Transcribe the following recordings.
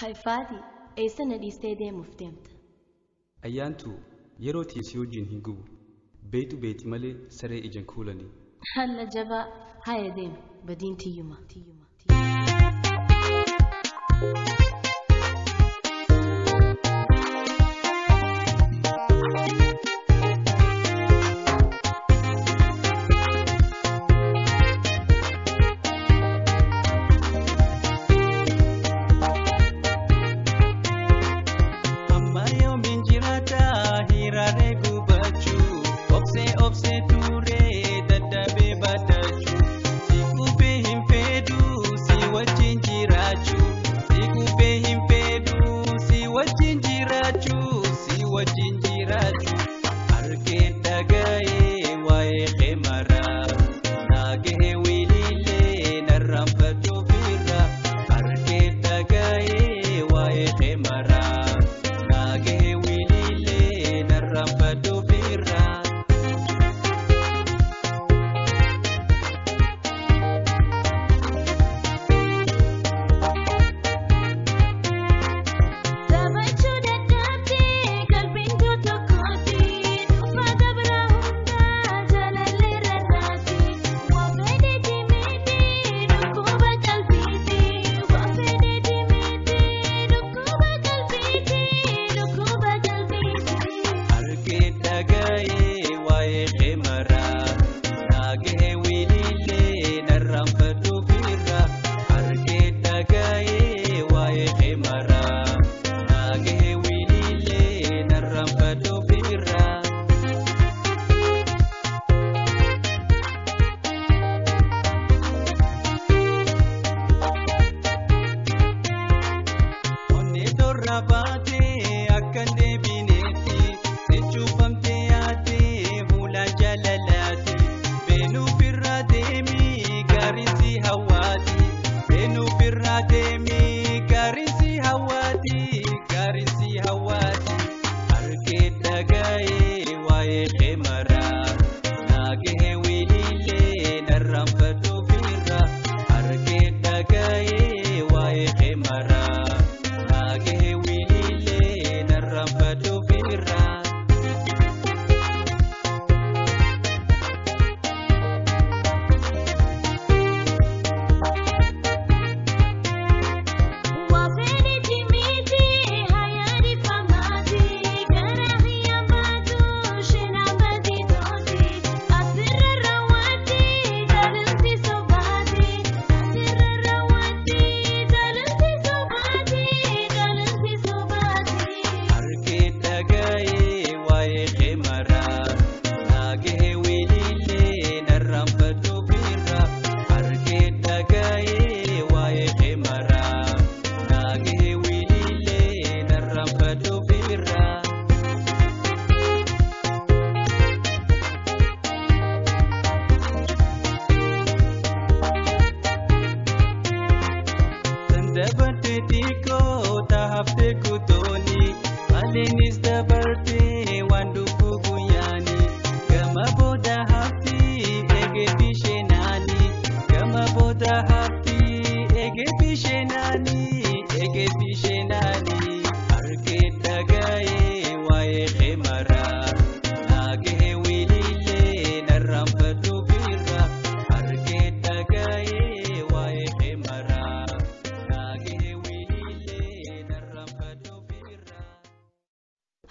Hai Fadi, eessa na dhiistee deemuuf deemta? Ayyaantu yeroo tiisii wajjin hin gubu. Beeti malee saree ijaan kuulanii. Halla jabaa haya deemi badiin tiyyuma.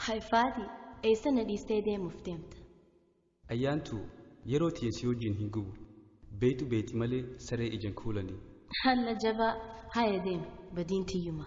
Hai Fadi, eessa na dhiistee deemuuf deemta? Ayyaantu yeroo tiisii wajjin hin gubu. Beeti malee saree ijaan kuulanii. Halla jabaa haya deemi badiin tiyyuma.